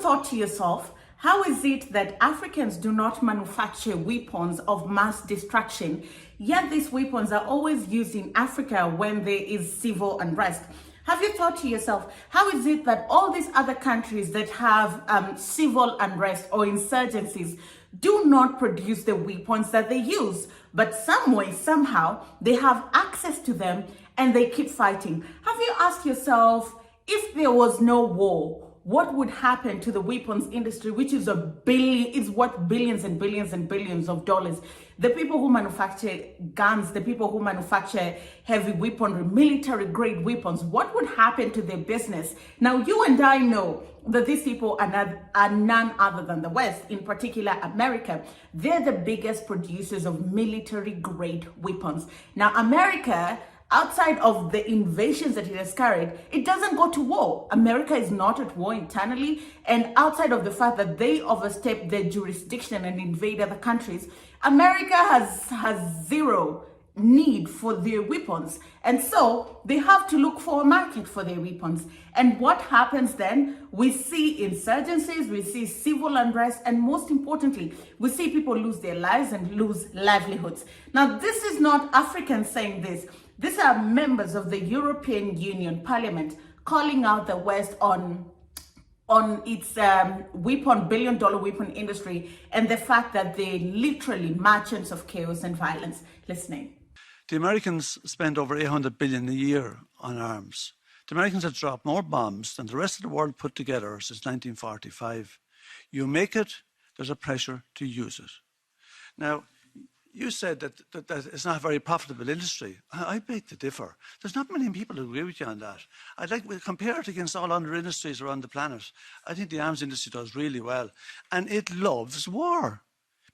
thought to yourself, how is it that Africans do not manufacture weapons of mass destruction, yet these weapons are always used in Africa when there is civil unrest? Have you thought to yourself, how is it that all these other countries that have civil unrest or insurgencies do not produce the weapons that they use, but some way, somehow, they have access to them and they keep fighting? Have you asked yourself, if there was no war, what would happen to the weapons industry, which is worth billions and billions and billions of dollars? The people who manufacture guns, the people who manufacture heavy weaponry, military grade weapons, what would happen to their business? Now, you and I know that these people are none other than the West, in particular America. They're the biggest producers of military grade weapons. Now, America, outside of the invasions that it has carried, it doesn't go to war. America is not at war internally, and outside of the fact that they overstep their jurisdiction and invade other countries, America has zero need for their weapons, and so they have to look for a market for their weapons. And what happens then? We see insurgencies, we see civil unrest, and most importantly, we see people lose their lives and lose livelihoods. Now, this is not Africans saying this. These are members of the European Union Parliament calling out the West on its billion-dollar weapon industry and the fact that they're literally merchants of chaos and violence. Listening. The Americans spend over $800 billion a year on arms. The Americans have dropped more bombs than the rest of the world put together since 1945. You make it, there's a pressure to use it. Now, you said that it's not a very profitable industry. I beg to differ. There's not many people who agree with you on that. I'd like to compare it against all other industries around the planet. I think the arms industry does really well. And it loves war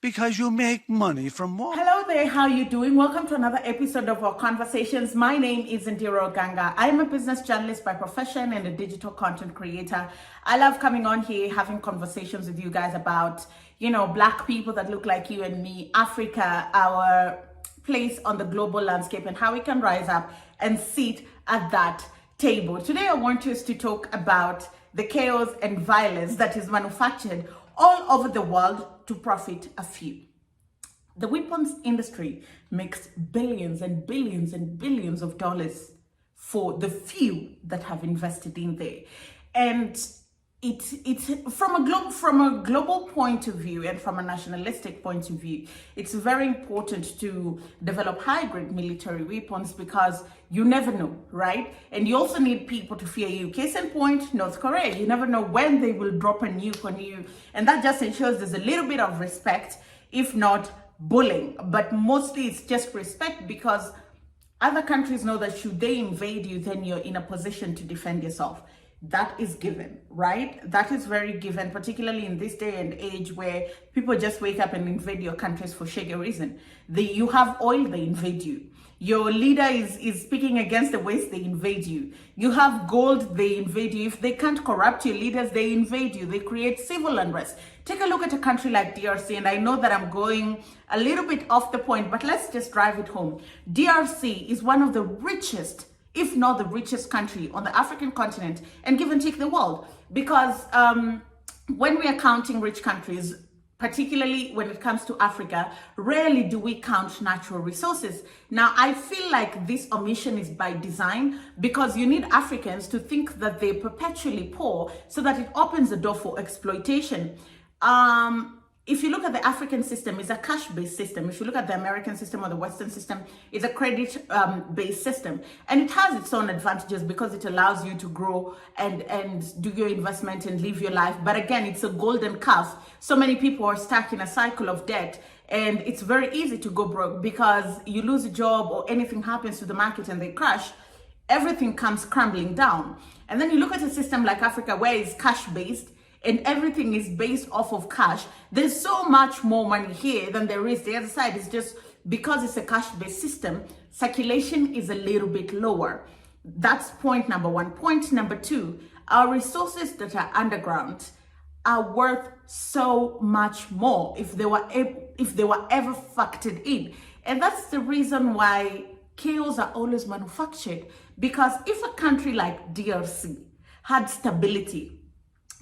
because you make money from war. Hello there, how are you doing? Welcome to another episode of our conversations. My name is Indira Oganga. I'm a business journalist by profession and a digital content creator. I love coming on here, having conversations with you guys about, Black people that look like you and me, Africa, our place on the global landscape, and how we can rise up and sit at that table. Today, I want us to talk about the chaos and violence that is manufactured all over the world to profit a few. The weapons industry makes billions and billions and billions of dollars for the few that have invested in there. And it's from a global point of view and from a nationalistic point of view, it's very important to develop high-grade military weapons because you never know, right? And you also need people to fear you. Case in point, North Korea. You never know when they will drop a nuke on you. And that just ensures there's a little bit of respect, if not bullying. But mostly it's just respect because other countries know that should they invade you, then you're in a position to defend yourself. That is given, right? That is very given, particularly in this day and age where people just wake up and invade your countries for sheer reason. You have oil, they invade you. Your leader is speaking against the West, they invade you. You have gold, they invade you. If they can't corrupt your leaders, they invade you. They create civil unrest. Take a look at a country like DRC, and I know that I'm going a little bit off the point, but let's just drive it home. DRC is one of the richest, if not the richest country on the African continent, and give and take the world. Because when we are counting rich countries, particularly when it comes to Africa, rarely do we count natural resources. Now, I feel like this omission is by design because you need Africans to think that they're perpetually poor so that it opens the door for exploitation. If you look at the African system, it's a cash-based system. If you look at the American system or the Western system, it's a credit-based system. And it has its own advantages because it allows you to grow and do your investment and live your life. But again, it's a golden calf. So many people are stuck in a cycle of debt. And it's very easy to go broke because you lose a job or anything happens to the market and they crash. Everything comes crumbling down. And then you look at a system like Africa where it's cash-based, and everything is based off of cash. There's so much more money here than there is the other side. It's just because it's a cash-based system, circulation is a little bit lower. That's point number one. Point number two, our resources that are underground are worth so much more if they were ever factored in. And that's the reason why chaos are always manufactured. Because if a country like DRC had stability,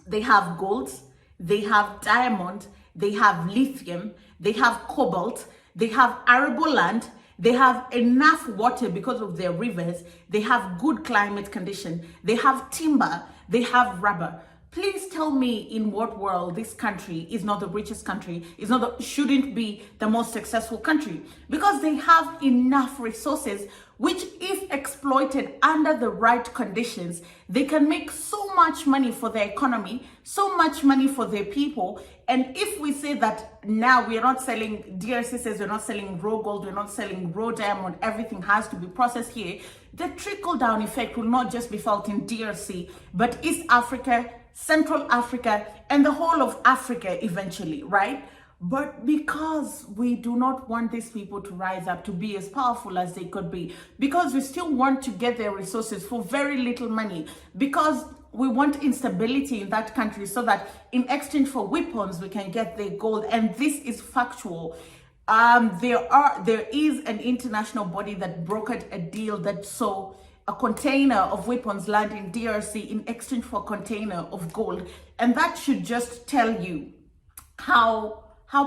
They have gold, they have diamond, they have lithium, they have cobalt, they have arable land, they have enough water because of their rivers, they have good climate condition, they have timber, they have rubber. Please tell me in what world this country is not the richest country, shouldn't be the most successful country, because they have enough resources which, if exploited under the right conditions, they can make so much money for their economy, so much money for their people. And if we say that now we are not selling, DRC says we're not selling raw gold, we're not selling raw diamond, everything has to be processed here, the trickle-down effect will not just be felt in DRC, but East Africa, Central Africa, and the whole of Africa eventually, right? But because we do not want these people to rise up to be as powerful as they could be, because we still want to get their resources for very little money, because we want instability in that country so that in exchange for weapons, we can get their gold. And this is factual. There is an international body that brokered a deal that saw a container of weapons land in DRC in exchange for a container of gold. And that should just tell you how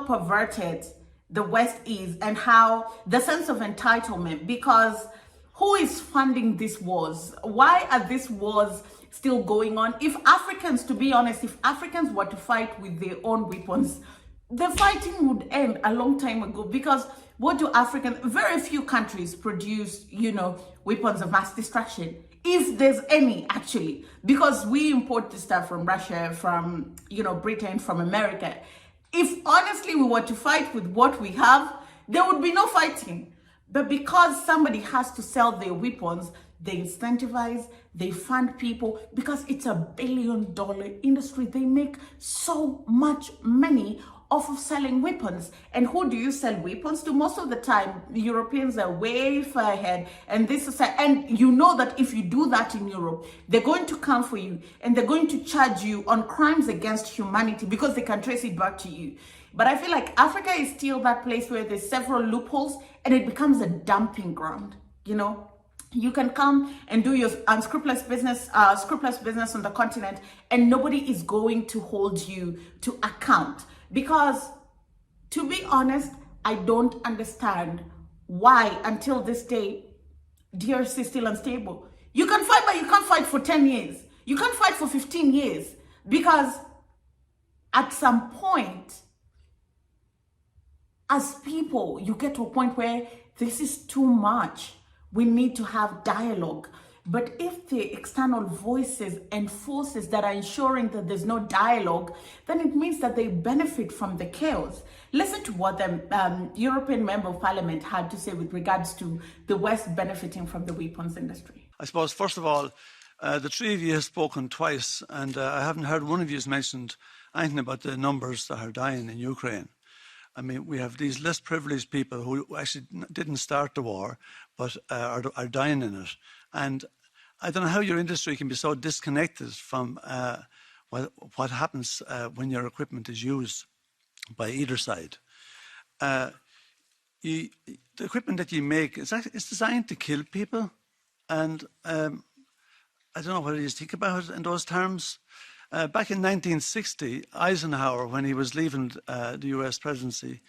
perverted the West is and how the sense of entitlement, because who is funding these wars? Why are these wars still going on? If Africans, to be honest, if Africans were to fight with their own weapons, the fighting would end a long time ago, because what do very few countries produce, weapons of mass destruction, if there's any actually, because we import the stuff from Russia, from, Britain, from America. If honestly we were to fight with what we have, there would be no fighting. But because somebody has to sell their weapons, they incentivize, they fund people, because it's $1 billion industry. They make so much money off of selling weapons. And who do you sell weapons to? Most of the time, Europeans are way far ahead. And you know that if you do that in Europe, they're going to come for you and they're going to charge you on crimes against humanity because they can trace it back to you. But I feel like Africa is still that place where there's several loopholes and it becomes a dumping ground, You can come and do your unscrupulous business on the continent, and nobody is going to hold you to account. Because, to be honest, I don't understand why, until this day, DRC is still unstable. You can fight, but you can't fight for 10 years. You can't fight for 15 years. Because at some point, as people, you get to a point where this is too much. We need to have dialogue. But if the external voices and forces that are ensuring that there's no dialogue, then it means that they benefit from the chaos. Listen to what the European Member of Parliament had to say with regards to the West benefiting from the weapons industry. I suppose, first of all, the three of you have spoken twice, and I haven't heard one of you has mentioned anything about the numbers that are dying in Ukraine. I mean, we have these less privileged people who actually didn't start the war, but are dying in it. And I don't know how your industry can be so disconnected from what happens when your equipment is used by either side. The equipment that you make it's designed to kill people, and I don't know what you think about it in those terms. Back in 1960, Eisenhower, when he was leaving the US presidency,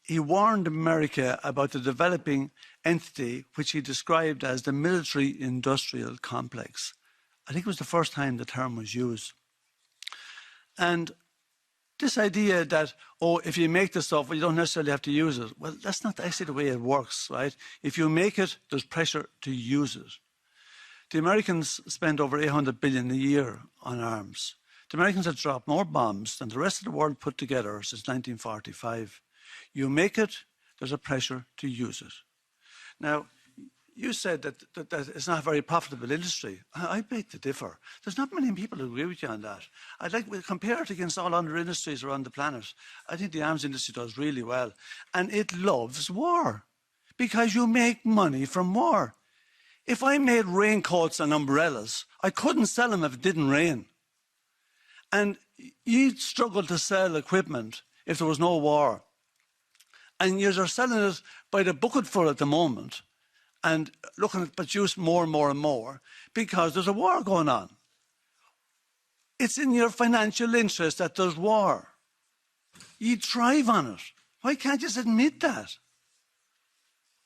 he warned America about the developing entity which he described as the military-industrial complex. I think it was the first time the term was used. And this idea that, if you make the stuff, well, you don't necessarily have to use it. Well, that's not actually the way it works, right? If you make it, there's pressure to use it. The Americans spend over $800 billion a year on arms. The Americans have dropped more bombs than the rest of the world put together since 1945. You make it, there's a pressure to use it. Now, you said that it's not a very profitable industry. I beg to differ. There's not many people who agree with you on that. We compare it against all other industries around the planet. I think the arms industry does really well. And it loves war because you make money from war. If I made raincoats and umbrellas, I couldn't sell them if it didn't rain. And you'd struggle to sell equipment if there was no war. And you're selling it by the bucketful at the moment and looking to produce more and more and more because there's a war going on. It's in your financial interest that there's war. You thrive on it. Why can't you just admit that?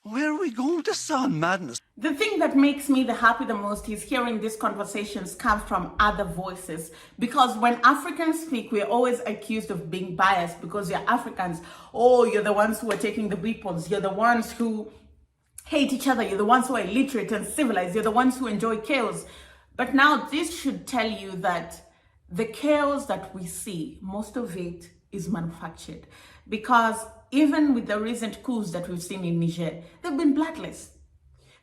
Where are we going? This is all madness. The thing that makes me the happy the most is hearing these conversations come from other voices. Because when Africans speak, we're always accused of being biased because you're Africans. Oh, you're the ones who are taking the weapons. You're the ones who hate each other. You're the ones who are illiterate and civilized. You're the ones who enjoy chaos. But now this should tell you that the chaos that we see, most of it is manufactured. Because even with the recent coups that we've seen in Niger, they've been bloodless.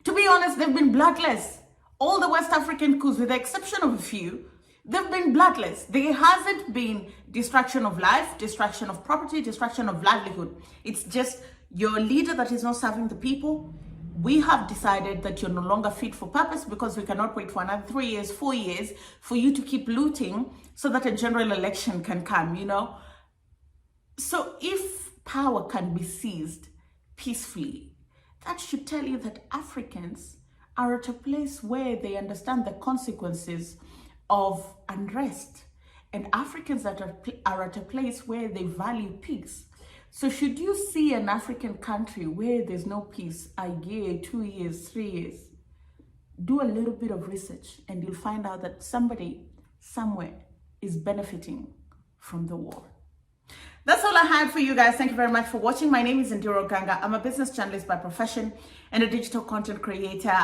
To be honest, they've been bloodless. All the West African coups, with the exception of a few, they've been bloodless. There hasn't been destruction of life, destruction of property, destruction of livelihood. It's just your leader that is not serving the people. We have decided that you're no longer fit for purpose because we cannot wait for another 3 years, 4 years for you to keep looting so that a general election can come, you know? So if power can be seized peacefully, that should tell you that Africans are at a place where they understand the consequences of unrest, and Africans that are at a place where they value peace. So should you see an African country where there's no peace, a year, 2 years, 3 years, do a little bit of research and you'll find out that somebody somewhere is benefiting from the war. That's all I had for you guys. Thank you very much for watching. My name is Ndiro Ganga. I'm a business journalist by profession and a digital content creator.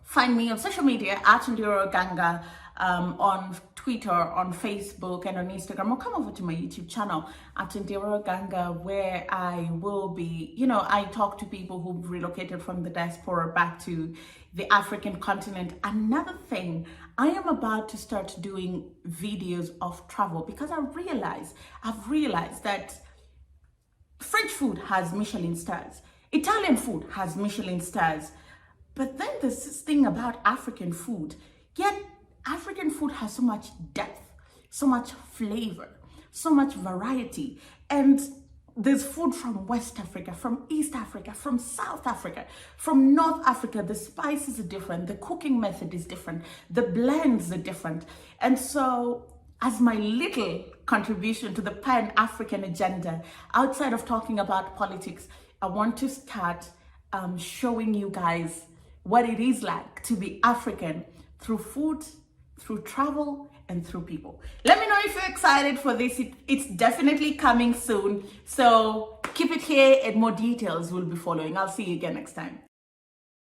Find me on social media at Ndiro Ganga, on Twitter, on Facebook, and on Instagram, or come over to my YouTube channel at Ndiro Ganga, where I will be, you know, I talk to people who've relocated from the diaspora back to the African continent. Another thing, I am about to start doing videos of travel because I've realized that French food has Michelin stars, Italian food has Michelin stars, but then there's this thing about African food. Yet African food has so much depth, so much flavor, so much variety. And there's food from West Africa, from East Africa, from South Africa, from North Africa. The spices are different, the cooking method is different, the blends are different. And so as my little contribution to the Pan-African agenda, outside of talking about politics, I want to start showing you guys what it is like to be African through food, through travel, and through people. Let me know if you're excited for this. It's definitely coming soon. So keep it here and more details will be following. I'll see you again next time.